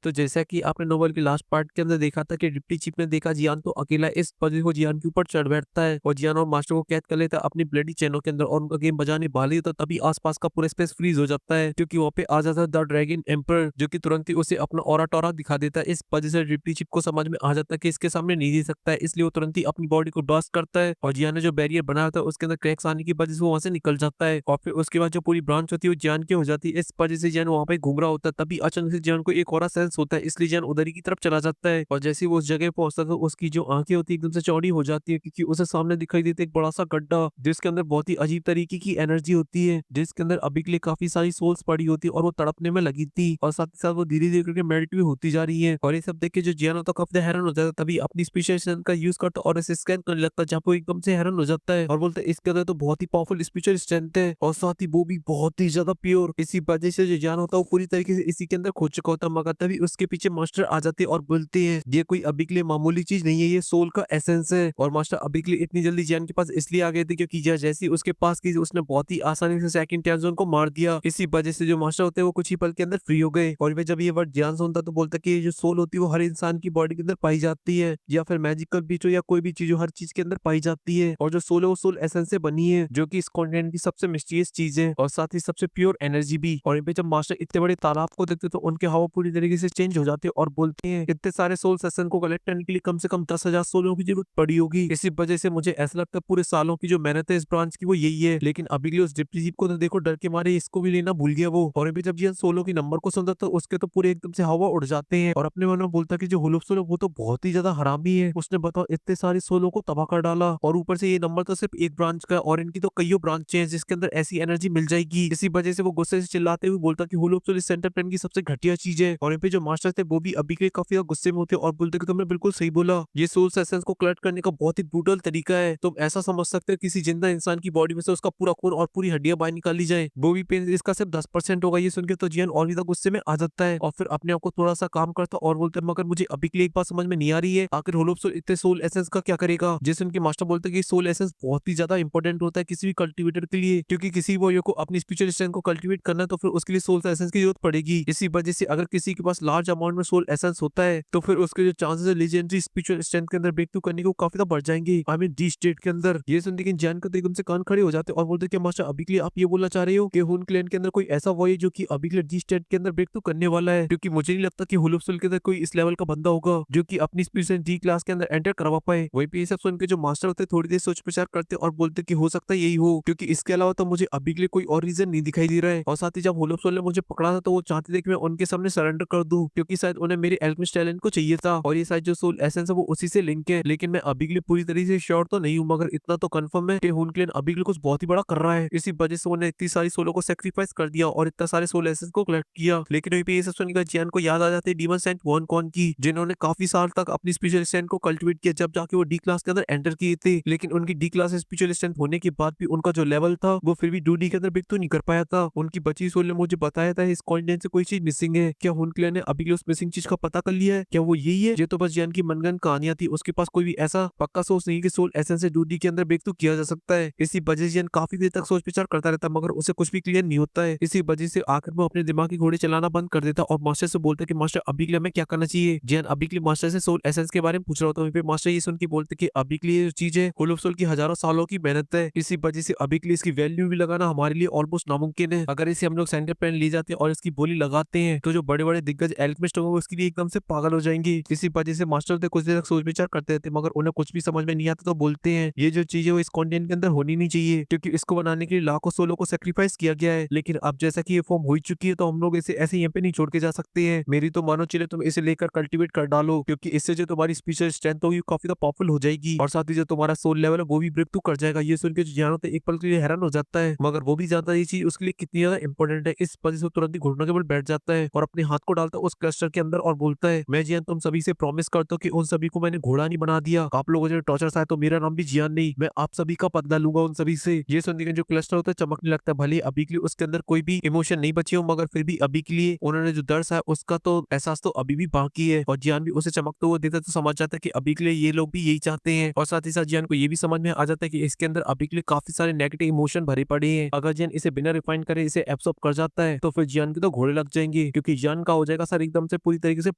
तो जैसा कि आपने नोवेल के लास्ट पार्ट के अंदर देखा था कि डिप्टी चीफ ने देखा जियान तो अकेला इस वजह को जियान के ऊपर चढ़ बैठता है और जियान और मास्टर को कैद कर लेता है अपनी ब्लडी चैनों के अंदर और उनका गेम बजाने वाली होता है। तभी आसपास का पूरा स्पेस फ्रीज हो जाता है क्योंकि वहाँ पे आ जाता है द ड्रैगन एम्पर जो कि तुरंत ही उसे अपना ऑरा टोरा दिखा देता है। इस वजह से डिप्टी चीफ को समझ में आ जाता है कि इसके सामने नहीं दे सकता है, इसलिए वो तुरंत ही अपनी बॉडी को ब्लास्ट करता है और जियान ने जो बैरियर बनाया था उसके अंदर क्रैक्स आने की वजह से वो वहां से निकल जाता है और फिर उसके बाद जो पूरी ब्रांच होती है वो जियान की हो जाती है। इस वजह से जियान वहाँ पे घूम रहा होता है, तभी अचानक से जियान को एक और सेंस होता है, इसलिए जियान उधर ही की तरफ चला जाता है और जैसे ही वो उस जगह पहुंचता है तो उसकी जो आंखें होती है एकदम से चौड़ी हो जाती है क्योंकि उसे सामने दिखाई देता है एक बड़ा सा गड्ढा जिसके अंदर बहुत ही अजीब तरीके की एनर्जी होती है, जिसके अंदर अभी के लिए काफी सारी सोल्स पड़ी होती है और वो तड़पने में लगी थी और साथ ही साथ वो धीरे धीरे करके मेल्ट भी होती जा रही है। और ये सब देख के जो जियान होता है काफी हैरान हो जाता है, तभी अपनी स्पेशलाइजेशन का यूज करता है और इसे स्कैन करने लगता है जहाँ पे वो एकदम से हैरान हो जाता है और बोलता है इसके अंदर तो बहुत ही पावरफुल स्पिरिचुअल स्ट्रेंथ है और साथ ही वो भी बहुत ही ज्यादा प्योर। इसी वजह से जो जियान होता है वो पूरी तरीके से इसी के अंदर खो चुका होता है, मगर तभी उसके पीछे मास्टर आ जाते हैं और बोलते हैं ये कोई अभी के लिए मामूली चीज नहीं है, ये सोल का एसेंस है। और मास्टर अभी के लिए इतनी जल्दी जियान के पास इसलिए आ गए थे क्योंकि जैसे ही उसके पास की उसने बहुत ही आसानी से सेकंड टेंजन को मार दिया। इसी वजह से जो मास्टर होते हैं वो कुछ ही पल के अंदर फ्री हो गए और वे जब ये वर्ड जियान सुनता तो बोलता कि ये जो सोल होती है वो हर इंसान की बॉडी के अंदर पाई जाती है या फिर मैजिकल बीच हो या कोई भी चीज हो, हर चीज के अंदर पाई जाती है और जो सोल है वो सोल एसेंस से बनी है जो कि इस कॉन्टिनेंट की सबसे मिस्टीरियस चीज है और साथ ही सबसे प्योर एनर्जी भी। और इन पे जब मास्टर इतने बड़े तालाब को देखते तो उनके हवा पूरी तरीके से चेंज हो जाते हैं और बोलते हैं इतने सारे सोल सेशन को कलेक्ट करने के लिए कम से कम 10,000 सोलों की जरूरत पड़ी होगी। इसी वजह से मुझे ऐसा लगता है पूरे सालों की जो मेहनत है इस ब्रांच की वो यही है, लेकिन अभी के लिए उस डिप्टी चीफ को तो देखो डर के मारे इसको भी लेना भूल गया वो। और अभी जब ये सोलो की नंबर को सुनता तो उसके तो पूरे एकदम से हवा उड़ जाते हैं और अपने मन में बोलता कि जो हुलुप सोलो वो तो बहुत ही ज्यादा हरामी है, उसने बताओ इतने सारे सोलो को तबाह कर डाला और ऊपर से ये नंबर तो सिर्फ एक ब्रांच का है और इनकी तो कईयों ब्रांचें हैं जिसके अंदर ऐसी एनर्जी मिल जाएगी। इसी वजह से वो गुस्से से चिल्लाते हुए बोलता कि हुलुप सोलो इस सेंटर प्लान की सबसे घटिया चीज है। और इन पे जो मास्टर थे वो भी अभी के लिए काफी ज्यादा गुस्से में होते और बोलते कि तुमने बिल्कुल सही बोला, ये सोल एसेंस को कलेक्ट करने का बहुत ही ब्रूटल तरीका है। तुम ऐसा समझ सकते हो किसी जिंदा इंसान की बॉडी में से उसका पूरा खून और पूरी हड्डियां बाहर निकाली जाए, वो भी पेन इसका सिर्फ 10% होगा। ये सुन के तो जियान और भी ज्यादा गुस्से में आ जाता है और फिर अपने आप को थोड़ा सा काम करता और बोलता है मगर मुझे अभी के लिए एक बात समझ में नहीं आ रही है, आखिर होलोप सोल इतने सोल एसेंस का क्या करेगा। जिस उनके मास्टर बोलते हैं कि सोल एसेंस बहुत ही ज्यादा इंपॉर्टेंट होता है किसी भी कल्टीवेटर के लिए, क्योंकि किसी वॉरियर को अपनी स्पिरिचुअल स्ट्रेंथ को कल्टीवेट करना है तो फिर उसके लिए सोल एसेंस की जरूरत पड़ेगी। इसी वजह से अगर किसी के पास लार्ज अमाउंट में सोल एसेंस होता है तो फिर उसके जो चांसेस है लीजेंडरी स्पिरिचुअल स्ट्रेंथ के अंदर ब्रेक थ्रू करने को काफी ज्यादा बढ़ जाएंगे, आई मीन डी स्टेट के अंदर। ये सुन लेकिन जैन का तो एकदम से कान खड़े हो जाते और बोलते कि मास्टर अभी के लिए आप ये बोलना चाह रहे हो कि हुन क्लैन के अंदर कोई ऐसा वॉरियर जो कि अभी के लिए डी स्टेट के अंदर ब्रेक थ्रू करने वाला है, क्योंकि मुझे नहीं लगता कि हुलुप सोल के अंदर कोई इस लेवल का बंदा होगा जो कि अपनी स्पिरिचुअल डी क्लास के अंदर एंटर करवा पाए। वहीं पे ये सब सुन के जो मास्टर होते हैं थोड़ी देर सोच विचार करते और बोलते कि हो सकता है यही हो, क्योंकि इसके अलावा तो मुझे अभी के लिए कोई और रीजन नहीं दिखाई दे रहा है। और साथ ही जब हुलुप सोल ने मुझे पकड़ा था तो वो चाहते थे कि मैं उनके सामने सरेंडर कर दूं क्योंकि शायद उन्हें मेरे एल्केमिस्ट टैलेंट को चाहिए था और ये शायद जो सोल एसेंस है वो उसी से लिंक है। लेकिन मैं अभी के लिए पूरी तरीके से श्योर तो नहीं हूँ, मगर इतना तो कंफर्म है कि हुन क्लैन अभी के लिए कुछ बहुत ही बड़ा कर रहा है। इसी वजह से उन्होंने इतनी सारी सोलो को सेक्रीफाइस कर दिया और इतना सारे सोल एसेंस को कलेक्ट किया। लेकिन वहीं पे ये सब सुनकर जियान को याद आ जाती है डीमन सेंट वॉन कॉन की, जिन्होंने काफी साल तक अपनी स्पेशल स्ट्रेंथ को कल्टीवेट किया जब जाके वो डी क्लास के अंदर एंटर किए थे। लेकिन उनकी डी क्लास स्पेशल स्ट्रेंथ होने के बाद भी उनका जो लेवल था वो फिर भी डूडी के अंदर ब्रेक तो नहीं कर पाया था। उनकी बची सोल ने मुझे बताया था इस कॉन्टिनेंट से कोई चीज मिसिंग है। क्या हुन क्लैन ने अभी के लिए उस मिसिंग चीज का पता कर लिया है? क्या वो यही है? ये तो बस जियान की मनगढ़ंत कहानियां थी, उसके पास कोई भी ऐसा पक्का सोर्स नहीं कि सोल एसेंस से डूडी के अंदर ब्रेक तो किया जा सकता है। इसी वजह से जियान काफी देर तक सोच विचार करता रहता मगर उसे कुछ भी क्लियर नहीं होता है। इसी वजह से आखिर में अपने दिमाग की घोड़े चलाना बंद कर देता और मास्टर से बोलता कि मास्टर अभी के लिए हमें क्या करना चाहिए। जियान अभी के लिए मास्टर से सोल एसेंस के बारे में पूछ रहा होता है, फिर मास्टर ये सुन के बोलते कि अभी के लिए जो चीज है होलोप सोल की हजारों सालों की मेहनत है, इसी वजह से अभी के लिए इसकी वैल्यू भी लगाना हमारे लिए ऑलमोस्ट नामुमकिन है। अगर इसे हम लोग सेंटर प्लान ले जाते हैं और इसकी बोली लगाते हैं तो जो बड़े बड़े दिग्गज एल्केमिस्ट होंगे वो इसके लिए एकदम से पागल हो जाएंगे। इसी वजह से मास्टर होते कुछ देर तक सोच विचार करते रहते मगर उन्हें कुछ भी समझ में नहीं आता तो बोलते हैं ये जो चीज है वो इस कॉन्टिनेंट के अंदर होनी नहीं चाहिए क्योंकि इसको बनाने के लिए लाखों सोलों को सेक्रीफाइस किया गया है। लेकिन अब जैसा कि ये फॉर्म हो चुकी है तो हम लोग इसे ऐसे यहाँ पे नहीं छोड़ के जा सकते हैं। मेरी तो मानो चले तुम इसे लेकर कल्टीवेट कर डालो क्योंकि इससे जो तुम्हारी स्पीशियल स्ट्रेंथ होगी काफी ज्यादा पावरफुल हो जाएगी और साथ ही जो तुम्हारा सोल लेवल है वो भी ब्रेक थ्रू कर जाएगा। ये सुन के जो जानो एक पल के लिए हैरान हो जाता है मगर वो भी जानता है ये चीज उसके लिए कितनी ज्यादा इंपॉर्टेंट है। इस वजह से वो तुरंत ही घुटनों के बल बैठ जाता है और अपने हाथ को डालता है उस क्लस्टर के अंदर और बोलता है मैं जियान तुम सभी से प्रॉमिस करता हूँ कि उन सभी को मैंने घोड़ा नहीं बना दिया। आप लोगों ने टॉर्चर आया तो मेरा नाम भी जियान नहीं, मैं आप सभी का बदला लूंगा उन सभी से। ये सुनने के जो क्लस्टर होता है चमकने लगता है, भले अभी के लिए उसके अंदर कोई भी इमोशन नहीं बचे हो मगर फिर भी अभी के लिए उन्होंने जो दर्द है उसका तो एहसास तो अभी भी बाकी है। और जियान भी उसे चमकते हुए देखता तो समझ जाता है कि अभी के लिए ये लोग भी यही चाहते हैं और साथ ही साथ जियान को ये भी समझ में आ जाता है कि इसके अंदर अभी के लिए काफी सारे नेगेटिव इमोशन भरे पड़े हैं। अगर जियान इसे बिना रिफाइन करे इसे एब्सॉर्ब कर जाता है तो फिर जियान के तो घोड़े लग जाएंगे क्योंकि जियान का हो जाएगा सर एकदम से पूरी तरीके से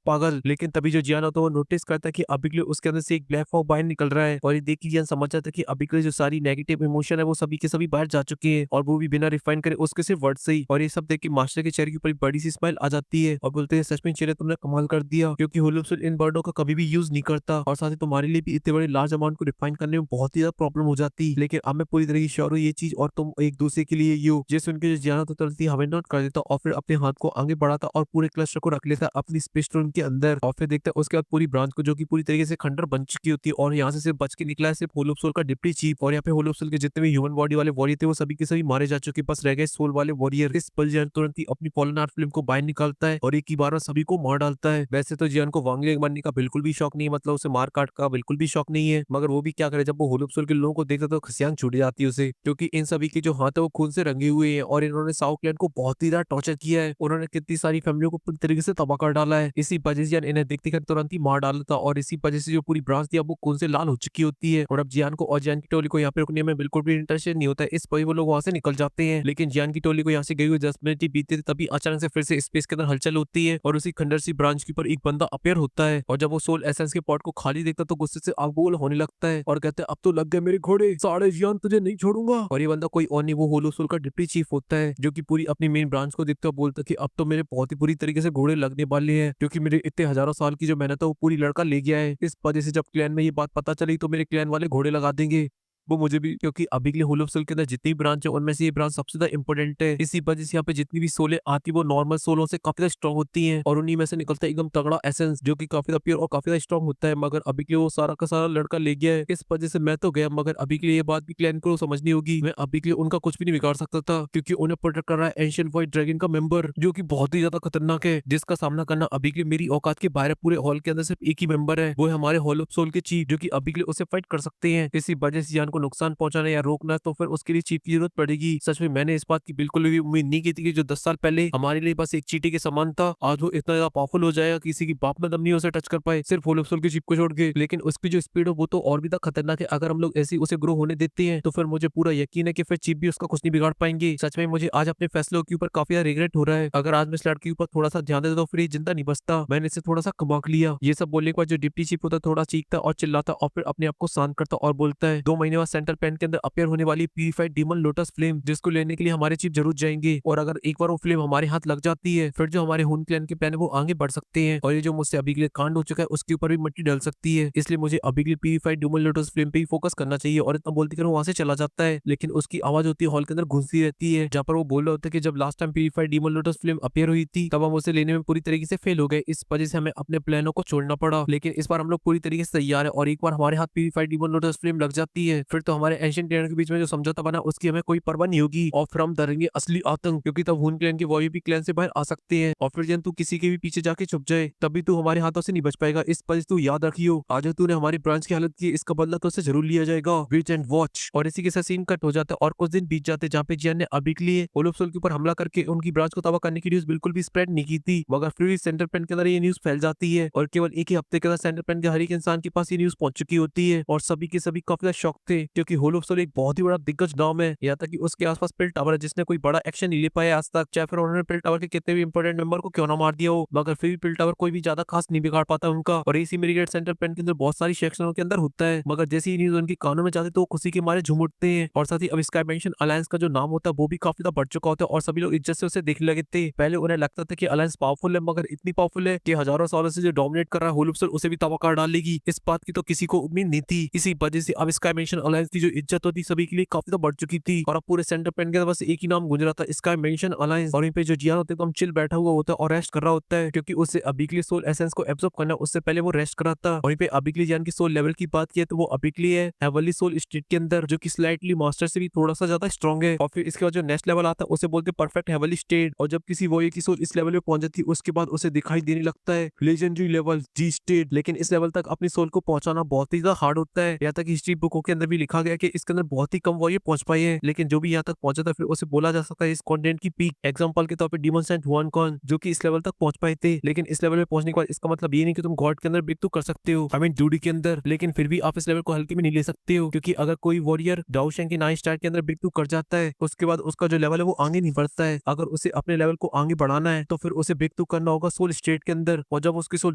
पागल। लेकिन तभी जो जियान होता है वो नोटिस करता है कि अभी के लिए उसके अंदर से एक ब्लैक हॉक बाहर निकल रहा है और ये देख के जियान समझ जाता है कि अभी के लिए जो सारी नेगेटिव इमोशन है वो सभी के सभी बाहर जा चुके हैं और वो भी बिना रिफाइन करे उसके सिर्फ वर्ड से ही। और ये सब देख के मास्टर के चेहरे के ऊपर एक बड़ी सी स्माइल आ जाती है और बोलते हैं सच में चेहरे तुमने कमाल कर दिया, क्योंकि होलोप्सिल इन वर्डों का कभी भी यूज नहीं करता और साथ ही तुम्हारे लिए भी इतने बड़े लार्ज अमाउंट को रिफाइन करने में बहुत ही ज्यादा प्रॉब्लम हो जाती। लेकिन अब मैं पूरी तरीके से श्योर हूँ ये चीज और तुम एक दूसरे के लिए यू जैसे उनके जो जाना तो तुरंत ही हमें नोट कर देता और फिर अपने हाथ को आगे बढ़ाता और पूरे क्लस्टर को रख लेता अपनी स्पेस स्टोन के अंदर और फिर देखता है उसके बाद पूरी ब्रांच को जो कि पूरी तरीके से खंडर बन चुकी होती है और यहाँ से सिर्फ बच के निकला है सिर्फ होलोप्सिल का डिप्टी चीफ। और यहाँ पे होलोप्सिल के जितने भी ह्यूमन बॉडी वाले वॉरियर थे वो सभी के सभी मारे जा चुके, बस रह गए सोल वाले वॉरियर। इस पल जियान तुरंत ही अपनी फॉलन आर्ट फिल्म को बाहर निकालता है और एक ही बार में सभी को मार डालता है। वैसे तो जियान को वांग लियांग बनने का बिल्कुल भी शौक नहीं है, मतलब उसे मार काट का बिल्कुल भी शौक नहीं है, मगर वो भी क्या करे जब वो होलोप्सिल के लोगों को देखता तो खसियान छूट जाती है उसे, क्योंकि इन सभी के जो हाथ है वो खून से रंगे हुए हैं और इन्होंने साउथ क्लैन को बहुत ही ज्यादा टॉर्चर किया है। उन्होंने कितनी सारी फैमिलियों को पूरी तरीके से तबाह कर डाला है। इसी वजह से जियान इन्हें देखते कर तुरंत ही मार डाला था और इसी वजह से जो पूरी ब्रांच थी अब वो खून से लाल हो चुकी होती है। और अब जियान को और जियान की टोली को यहाँ पे रुकने में बिल्कुल भी इंटरेस्ट नहीं होता है, इस वजह वो लोग वहां से निकल जाते हैं। लेकिन जियान की टोली को यहाँ से गई हुई 10 मिनट ही बीते थे तभी अचानक से फिर से स्पेस के अंदर हलचल होती है और उसी खंडर सी ब्रांच के ऊपर एक बंदा अपेयर होता है और जब वो सोल एसेंस के पॉट को खाली देखता तो गुस्से से आगोल होने लगता है और कहते हैं अब तो लग गए मेरे घोड़े, साढ़े जियान तुझे नहीं छोड़ूंगा। और ये बंदा कोई और नहीं वो होलोसोल का डिप्टी चीफ होता है जो कि पूरी अपनी मेन ब्रांच को देखते हुए बोलता है कि अब तो मेरे बहुत ही बुरी तरीके से घोड़े लगने वाले हैं, क्योंकि मेरे इतने हजारों साल की जो मेहनत है वो पूरी लड़का ले गया है। इस वजह से जब क्लैन में ये बात पता चली तो मेरे क्लैन वाले घोड़े लगा देंगे वो मुझे भी, क्योंकि अभी के लिए होलोप्सिल के अंदर जितनी ब्रांच है उनमें से ये ब्रांच सबसे ज्यादा इंपॉर्टेंट है। इसी वजह से यहाँ पे जितनी भी सोले आती है वो नॉर्मल सोलों से काफी ज्यादा स्ट्रॉन्ग होती हैं और उन्हीं में से निकलता है एकदम तगड़ा एसेंस जो कि काफी ज्यादा प्योर और काफी ज्यादा स्ट्रॉन्ग होता है। मगर अभी के लिए वो सारा का सारा लड़का ले गया है, इस वजह से मैं तो गया, मगर अभी के लिए ये बात भी क्लैन को समझनी होगी। मैं अभी के लिए उनका कुछ भी नहीं बिगाड़ सकता था, क्योंकि उन्हें प्रोटेक्ट कर रहा है एंशिएंट व्हाइट ड्रैगन का मेंबर जो कि बहुत ही ज्यादा खतरनाक है, जिसका सामना करना अभी के लिए मेरी औकात के बाहर है। पूरे हॉल के अंदर सिर्फ एक ही मेंबर है, वो है हमारे होलोप्सिल के चीफ जो कि अभी के लिए उसे फाइट कर सकते हैं। इसी वजह से जान को नुकसान पहुंचाने या रोकना तो फिर उसके लिए चीफ की जरूरत पड़ेगी। सच में मैंने इस बात की बिल्कुल भी उम्मीद नहीं की थी कि जो 10 साल पहले हमारे लिए बस एक चींटी के समान था आज वो इतना ज्यादा पावरफुल हो जाएगा किसी की बाप में दम नहीं उसे टच कर पाए सिर्फ होलोप्सिल के चीफ को छोड़ के। लेकिन उसकी जो स्पीड है वो तो और भी ज्यादा खतरनाक है, अगर हम लोग ऐसी उसे ग्रो होने देते हैं तो फिर मुझे पूरा यकीन है कि फिर चीफ भी उसका कुछ नहीं बिगाड़ पाएंगे। सच में मुझे आज अपने फैसलों के ऊपर काफी ज्यादा रिग्रेट हो रहा है, अगर आज मैं इस लड़के के ऊपर थोड़ा सा ध्यान देता तो फिर ये जिंदा नहीं बचता। मैंने इसे थोड़ा सा कमाक लिया। ये सब बोलने के बाद जो डिप्टी चीफ होता थोड़ा चीखता और चिल्लाता और फिर अपने आप को शांत करता और बोलता है 2 महीने बाद सेंट्रल प्लान के अंदर अपेयर होने वाली प्यूरिफाइड डीमन लोटस फ्लेम जिसको लेने के लिए हमारे चीफ जरूर जाएंगे, और अगर एक बार वो फ्लेम हमारे हाथ लग जाती है फिर जो हमारे हुन क्लैन के प्लान है वो आगे बढ़ सकते हैं और ये जो मुझसे अभी के लिए कांड हो चुका है उसके ऊपर भी मिट्टी डल सकती है। इसलिए मुझे अभी के लिए प्यूरिफाइड डीमन लोटस फ्लेम पे ही फोकस करना चाहिए। और इतना बोलते कर वहां से चला जाता है, लेकिन उसकी आवाज होती है हॉल के अंदर घुसती रहती है जहाँ पर वो बोल रहा होता है कि जब last time purified demon lotus flame appear हुई थी तब हम उसे लेने में पूरी तरीके से फेल हो गए, इस वजह से हमें अपने प्लानों को छोड़ना पड़ा। लेकिन इस बार हम लोग पूरी तरीके से तैयार है और एक बार हमारे हाथ प्यूरिफाइड डीमन लोटस फ्लेम लग जाती है फिर तो हमारे एंशिएंट क्लैन के बीच में जो समझौता बना उसकी हमें कोई परवाह नहीं होगी और फिर हम डरेंगे असली आतंक, क्योंकि तब हुन क्लैन के वॉरियर भी क्लैन से बाहर आ सकते हैं और फिर जब तू किसी के भी पीछे जाके छुप जाए तभी तू हमारे हाथों से नहीं बच पाएगा। इस वजह से तू याद रखियो आज जो तूने हमारी ब्रांच की हालत की इसका बदला तो उसे जरूर लिया जाएगा, वेट एंड वॉच। और इसी के साथ सीन कट हो जाता है और कुछ दिन बीत जाते जहाँ पे जियान ने अभी के लिए होलोप्सिल के ऊपर हमला करके उनकी ब्रांच को तबाह करने की न्यूज बिल्कुल भी स्प्रेड नहीं की थी, मगर फिर भी सेंट्रल प्लान के अंदर ये न्यूज फैल जाती है और केवल एक ही हफ्ते के अंदर सेंट्रल प्लान के हर एक इंसान के पास ये न्यूज पहुंच चुकी होती है और सभी के सभी काफी ज्यादा शॉक थे, क्योंकि होलोप्सिल एक बहुत ही बड़ा दिग्गज नाम है। यहाँ तक कि उसके आसपास पिल टावर है जिसने कोई बड़ा एक्शन नहीं ले पाया आज तक, चाहे फिर उन्होंने पिल टावर के कितने भी इंपोर्टेंट मेंबर को क्यों ना मार दिया हो, मगर फिर भी पिल टावर कोई भी ज्यादा खास नहीं बिगाड़ पाता उनका। और इसी मेरिगेट सेंट्रल प्लान के अंदर बहुत सारी सेक्शनों के अंदर होता है, मगर जैसे ही न्यूज उनकी कानों में जाते तो वो खुशी के मारे झूम उठते हैं। और साथ ही अब स्काई मेंशन अलायंस का जो नाम होता है वो भी काफी ज्यादा बढ़ चुका होता है और सभी लोग इज्जत से उसे देखने लगे थे। पहले उन्हें लगता था कि अलायंस पावरफुल है, मगर इतनी पावरफुल है कि हजारों सालों से जो डोमिनेट कर रहा है होलोप्सिल उसे भी तबाह कर डालेगी, इस बात की तो किसी को उम्मीद नहीं थी। इसी वजह से अब स्काई मेंशन अलायंस की जो इज्जत होती सभी के लिए काफी ज्यादा बढ़ चुकी थी और अब पूरे सेंट्रल प्लान के अंदर बस एक ही नाम गूंज रहा था, स्काई मेंशन अलायंस। और वहीं पे जो जियान होता है एकदम चिल बैठा हुआ होता है और रेस्ट कर रहा होता है, क्योंकि उससे अभी के लिए सोल एसेंस को एब्जॉर्ब करना उससे पहले वो रेस्ट कर रहा था। वहीं पे अभी के लिए जियान की सोल लेवल की बात की तो वो अभी के लिए हेवनली सोल स्टेट के अंदर जो कि स्लाइटली मास्टर से भी थोड़ा सा ज्यादा स्ट्रॉन्ग है। और फिर इसके बाद जो नेक्स्ट लेवल आता है उसे बोलते हैं परफेक्ट हेवनली स्टेट, और जब किसी वॉरियर की सोल इस लेवल पे पहुंच जाती है उसके बाद उसे दिखाई देने लगता है लेजेंडरी लेवल जी स्टेट। लेकिन इस लेवल तक अपनी सोल को पहुंचाना बहुत ही ज्यादा हार्ड होता है, यहाँ तक हिस्ट्री बुकों के अंदर भी लिखा गया कि इसके अंदर बहुत ही कम वॉरियर पहुंच पाए हैं, लेकिन जो भी यहाँ तक पहुंचा था फिर उसे बोला जा सकता है इस कंटेंट की पीक। एग्जांपल के तौर पे डीमन सेंट हुआन कॉन जो कि इस लेवल तक पहुंच पाए थे, लेकिन इस लेवल पे पहुंचने के बाद इसका मतलब ये नहीं कि तुम गॉड के अंदर ब्रेक तो कर सकते हो, आई मीन ड्यूडी के अंदर, लेकिन फिर भी आप इस लेवल को हल्के में नहीं ले सकते हो, क्योंकि अगर कोई वॉरियर डाउशेंग की 9 स्टार के अंदर ब्रेक थ्रू कर जाता है उसके बाद उसका जो लेवल है वो आगे नहीं बढ़ता है। अगर उसे अपने लेवल को आगे बढ़ाना है तो फिर उसे ब्रेक थ्रू करना होगा सोल स्टेट के अंदर, और जब उसकी सोल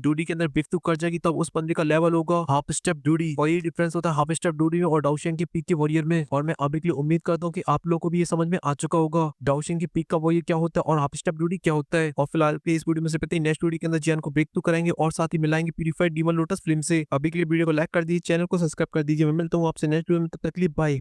ड्यूटी के अंदर ब्रेक थ्रू कर जाएगी तब उस बंदे का लेवल होगा हाफ स्टेप ड्यूटी, और ये डिफरेंस होता है हाफ स्टेप ड्यूटी में और डाउशेंग के पीक के वॉरियर में। और मैं अभी के लिए उम्मीद करता हूँ कि आप लोगों को भी ये समझ में आ चुका होगा डाउशेंग की पीक का वॉरियर क्या होता है और हाफ स्टेप ड्यूटी क्या होता है। और फिलहाल के इस वीडियो में से पहले नेक्स्ट वीडियो के अंदर जियान को ब्रेक थ्रू कराएंगे और साथ ही मिलाएंगे प्यूरिफाइड डीमन लोटस फिल्म से। अभी के लिए वीडियो को लाइक कर दीजिए, चैनल को सब्सक्राइब कर दीजिए। मैं मिलता हूँ आपसे नेक्स्ट वीडियो में, तब तक के लिए बाय।